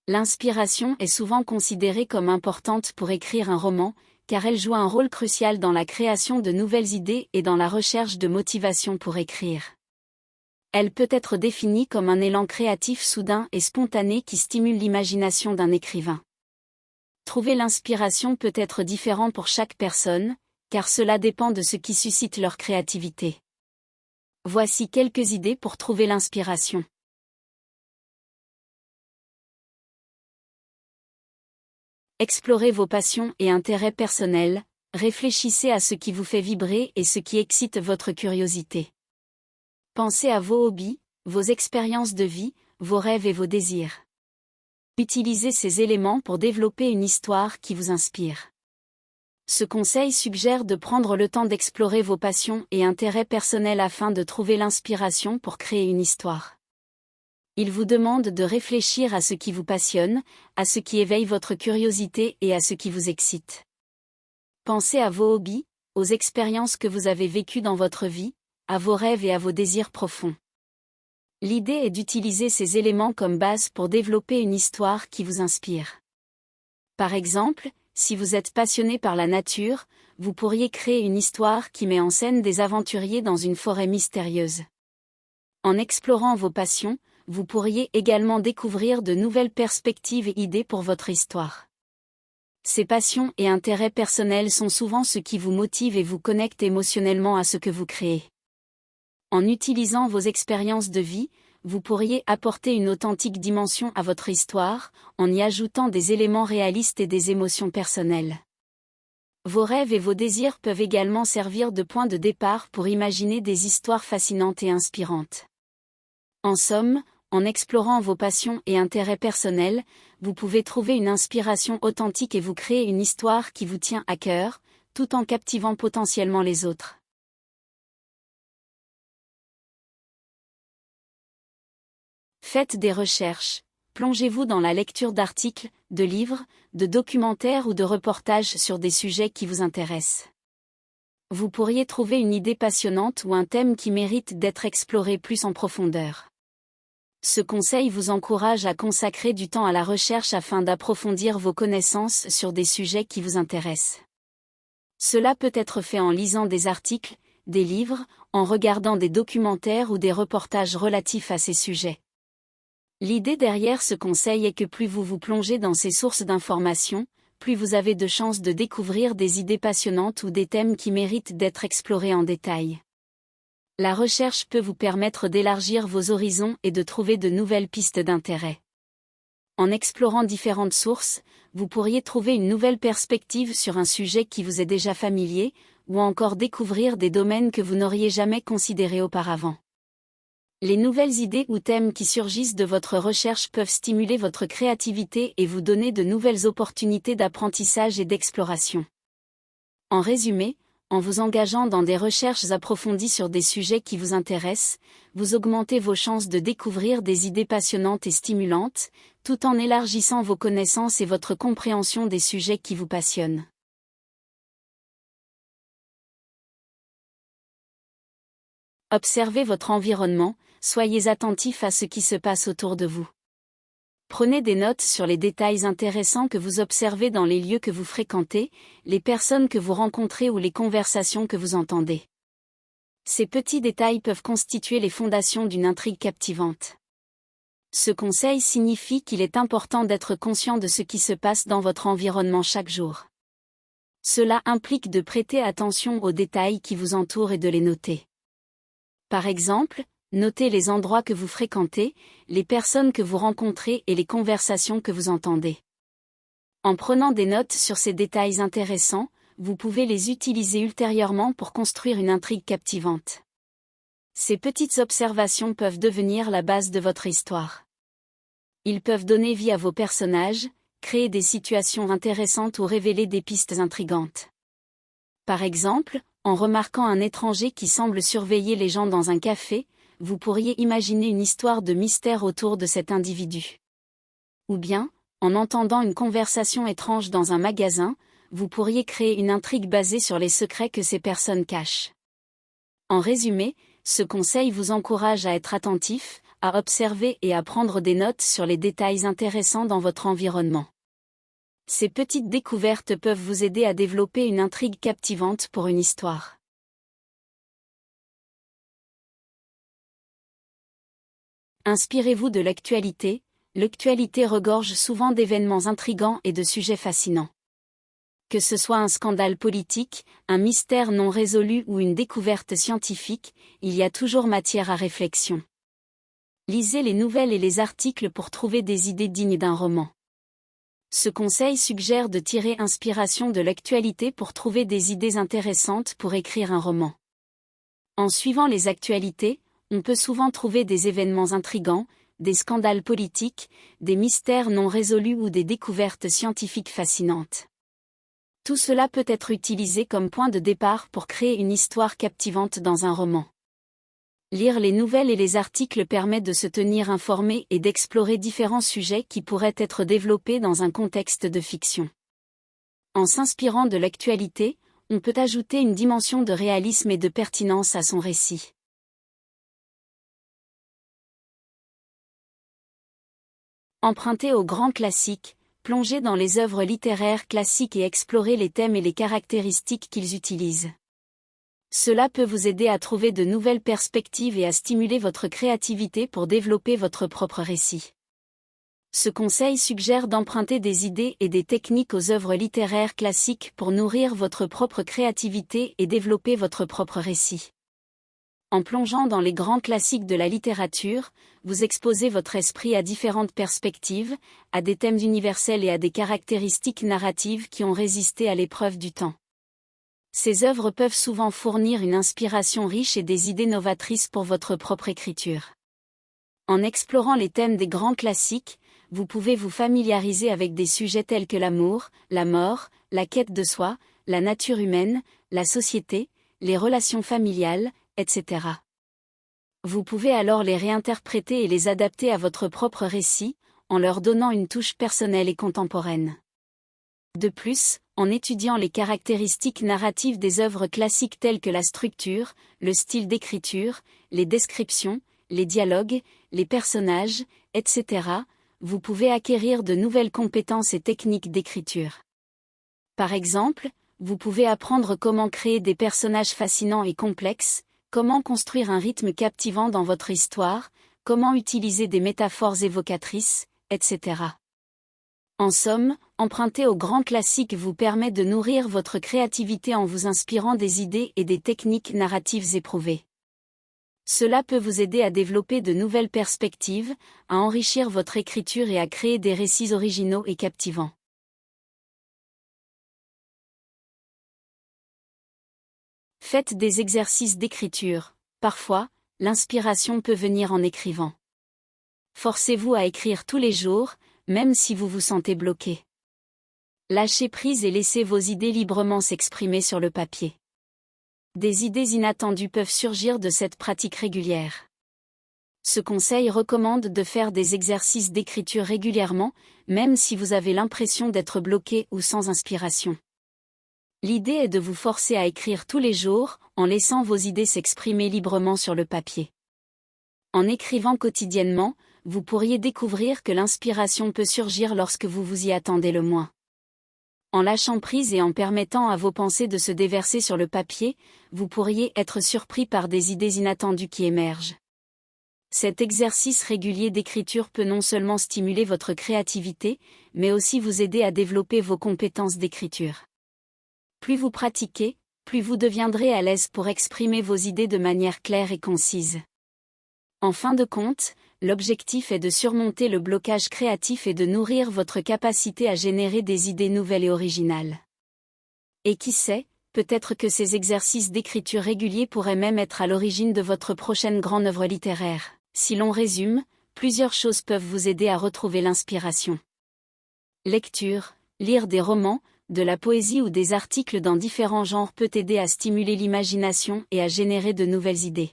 L'inspiration est souvent considérée comme importante pour écrire un roman, car elle joue un rôle crucial dans la création de nouvelles idées et dans la recherche de motivation pour écrire. Elle peut être définie comme un élan créatif soudain et spontané qui stimule l'imagination d'un écrivain. Trouver l'inspiration peut être différent pour chaque personne, car cela dépend de ce qui suscite leur créativité. Voici quelques idées pour trouver l'inspiration. Explorez vos passions et intérêts personnels, réfléchissez à ce qui vous fait vibrer et ce qui excite votre curiosité. Pensez à vos hobbies, vos expériences de vie, vos rêves et vos désirs. Utilisez ces éléments pour développer une histoire qui vous inspire. Ce conseil suggère de prendre le temps d'explorer vos passions et intérêts personnels afin de trouver l'inspiration pour créer une histoire. Il vous demande de réfléchir à ce qui vous passionne, à ce qui éveille votre curiosité et à ce qui vous excite. Pensez à vos hobbies, aux expériences que vous avez vécues dans votre vie, à vos rêves et à vos désirs profonds. L'idée est d'utiliser ces éléments comme base pour développer une histoire qui vous inspire. Par exemple, si vous êtes passionné par la nature, vous pourriez créer une histoire qui met en scène des aventuriers dans une forêt mystérieuse. En explorant vos passions, vous pourriez également découvrir de nouvelles perspectives et idées pour votre histoire. Ces passions et intérêts personnels sont souvent ce qui vous motive et vous connecte émotionnellement à ce que vous créez. En utilisant vos expériences de vie, vous pourriez apporter une authentique dimension à votre histoire, en y ajoutant des éléments réalistes et des émotions personnelles. Vos rêves et vos désirs peuvent également servir de point de départ pour imaginer des histoires fascinantes et inspirantes. En somme, en explorant vos passions et intérêts personnels, vous pouvez trouver une inspiration authentique et vous créer une histoire qui vous tient à cœur, tout en captivant potentiellement les autres. Faites des recherches, plongez-vous dans la lecture d'articles, de livres, de documentaires ou de reportages sur des sujets qui vous intéressent. Vous pourriez trouver une idée passionnante ou un thème qui mérite d'être exploré plus en profondeur. Ce conseil vous encourage à consacrer du temps à la recherche afin d'approfondir vos connaissances sur des sujets qui vous intéressent. Cela peut être fait en lisant des articles, des livres, en regardant des documentaires ou des reportages relatifs à ces sujets. L'idée derrière ce conseil est que plus vous vous plongez dans ces sources d'informations, plus vous avez de chances de découvrir des idées passionnantes ou des thèmes qui méritent d'être explorés en détail. La recherche peut vous permettre d'élargir vos horizons et de trouver de nouvelles pistes d'intérêt. En explorant différentes sources, vous pourriez trouver une nouvelle perspective sur un sujet qui vous est déjà familier, ou encore découvrir des domaines que vous n'auriez jamais considérés auparavant. Les nouvelles idées ou thèmes qui surgissent de votre recherche peuvent stimuler votre créativité et vous donner de nouvelles opportunités d'apprentissage et d'exploration. En résumé, en vous engageant dans des recherches approfondies sur des sujets qui vous intéressent, vous augmentez vos chances de découvrir des idées passionnantes et stimulantes, tout en élargissant vos connaissances et votre compréhension des sujets qui vous passionnent. Observez votre environnement, soyez attentif à ce qui se passe autour de vous. Prenez des notes sur les détails intéressants que vous observez dans les lieux que vous fréquentez, les personnes que vous rencontrez ou les conversations que vous entendez. Ces petits détails peuvent constituer les fondations d'une intrigue captivante. Ce conseil signifie qu'il est important d'être conscient de ce qui se passe dans votre environnement chaque jour. Cela implique de prêter attention aux détails qui vous entourent et de les noter. Par exemple, notez les endroits que vous fréquentez, les personnes que vous rencontrez et les conversations que vous entendez. En prenant des notes sur ces détails intéressants, vous pouvez les utiliser ultérieurement pour construire une intrigue captivante. Ces petites observations peuvent devenir la base de votre histoire. Ils peuvent donner vie à vos personnages, créer des situations intéressantes ou révéler des pistes intrigantes. Par exemple, en remarquant un étranger qui semble surveiller les gens dans un café, vous pourriez imaginer une histoire de mystère autour de cet individu. Ou bien, en entendant une conversation étrange dans un magasin, vous pourriez créer une intrigue basée sur les secrets que ces personnes cachent. En résumé, ce conseil vous encourage à être attentif, à observer et à prendre des notes sur les détails intéressants dans votre environnement. Ces petites découvertes peuvent vous aider à développer une intrigue captivante pour une histoire. Inspirez-vous de l'actualité. L'actualité regorge souvent d'événements intrigants et de sujets fascinants. Que ce soit un scandale politique, un mystère non résolu ou une découverte scientifique, il y a toujours matière à réflexion. Lisez les nouvelles et les articles pour trouver des idées dignes d'un roman. Ce conseil suggère de tirer inspiration de l'actualité pour trouver des idées intéressantes pour écrire un roman. En suivant les actualités, on peut souvent trouver des événements intrigants, des scandales politiques, des mystères non résolus ou des découvertes scientifiques fascinantes. Tout cela peut être utilisé comme point de départ pour créer une histoire captivante dans un roman. Lire les nouvelles et les articles permet de se tenir informé et d'explorer différents sujets qui pourraient être développés dans un contexte de fiction. En s'inspirant de l'actualité, on peut ajouter une dimension de réalisme et de pertinence à son récit. Empruntez aux grands classiques, plongez dans les œuvres littéraires classiques et explorez les thèmes et les caractéristiques qu'ils utilisent. Cela peut vous aider à trouver de nouvelles perspectives et à stimuler votre créativité pour développer votre propre récit. Ce conseil suggère d'emprunter des idées et des techniques aux œuvres littéraires classiques pour nourrir votre propre créativité et développer votre propre récit. En plongeant dans les grands classiques de la littérature, vous exposez votre esprit à différentes perspectives, à des thèmes universels et à des caractéristiques narratives qui ont résisté à l'épreuve du temps. Ces œuvres peuvent souvent fournir une inspiration riche et des idées novatrices pour votre propre écriture. En explorant les thèmes des grands classiques, vous pouvez vous familiariser avec des sujets tels que l'amour, la mort, la quête de soi, la nature humaine, la société, les relations familiales, etc. Vous pouvez alors les réinterpréter et les adapter à votre propre récit, en leur donnant une touche personnelle et contemporaine. De plus, en étudiant les caractéristiques narratives des œuvres classiques telles que la structure, le style d'écriture, les descriptions, les dialogues, les personnages, etc., vous pouvez acquérir de nouvelles compétences et techniques d'écriture. Par exemple, vous pouvez apprendre comment créer des personnages fascinants et complexes, comment construire un rythme captivant dans votre histoire, comment utiliser des métaphores évocatrices, etc. En somme, emprunter aux grands classiques vous permet de nourrir votre créativité en vous inspirant des idées et des techniques narratives éprouvées. Cela peut vous aider à développer de nouvelles perspectives, à enrichir votre écriture et à créer des récits originaux et captivants. Faites des exercices d'écriture. Parfois, l'inspiration peut venir en écrivant. Forcez-vous à écrire tous les jours, même si vous vous sentez bloqué. Lâchez prise et laissez vos idées librement s'exprimer sur le papier. Des idées inattendues peuvent surgir de cette pratique régulière. Ce conseil recommande de faire des exercices d'écriture régulièrement, même si vous avez l'impression d'être bloqué ou sans inspiration. L'idée est de vous forcer à écrire tous les jours, en laissant vos idées s'exprimer librement sur le papier. En écrivant quotidiennement, vous pourriez découvrir que l'inspiration peut surgir lorsque vous vous y attendez le moins. En lâchant prise et en permettant à vos pensées de se déverser sur le papier, vous pourriez être surpris par des idées inattendues qui émergent. Cet exercice régulier d'écriture peut non seulement stimuler votre créativité, mais aussi vous aider à développer vos compétences d'écriture. Plus vous pratiquez, plus vous deviendrez à l'aise pour exprimer vos idées de manière claire et concise. En fin de compte, l'objectif est de surmonter le blocage créatif et de nourrir votre capacité à générer des idées nouvelles et originales. Et qui sait, peut-être que ces exercices d'écriture réguliers pourraient même être à l'origine de votre prochaine grande œuvre littéraire. Si l'on résume, plusieurs choses peuvent vous aider à retrouver l'inspiration. Lecture, lire des romans, de la poésie ou des articles dans différents genres peut aider à stimuler l'imagination et à générer de nouvelles idées.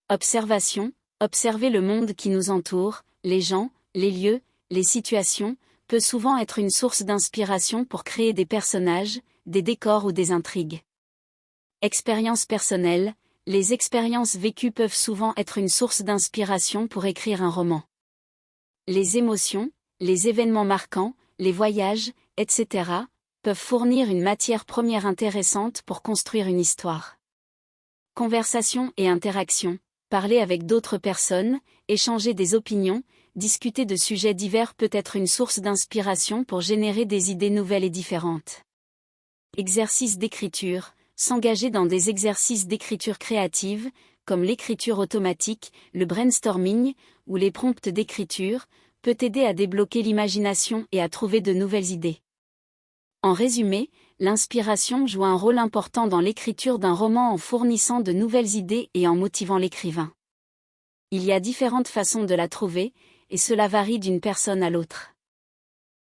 Observation, observer le monde qui nous entoure, les gens, les lieux, les situations, peut souvent être une source d'inspiration pour créer des personnages, des décors ou des intrigues. Expérience personnelle, Les expériences vécues peuvent souvent être une source d'inspiration pour écrire un roman. Les émotions, les événements marquants, les voyages, etc., peuvent fournir une matière première intéressante pour construire une histoire. Conversation et interaction, parler avec d'autres personnes, échanger des opinions, discuter de sujets divers peut être une source d'inspiration pour générer des idées nouvelles et différentes. Exercice d'écriture, s'engager dans des exercices d'écriture créative, comme l'écriture automatique, le brainstorming, ou les prompts d'écriture, peut aider à débloquer l'imagination et à trouver de nouvelles idées. En résumé, l'inspiration joue un rôle important dans l'écriture d'un roman en fournissant de nouvelles idées et en motivant l'écrivain. Il y a différentes façons de la trouver, et cela varie d'une personne à l'autre.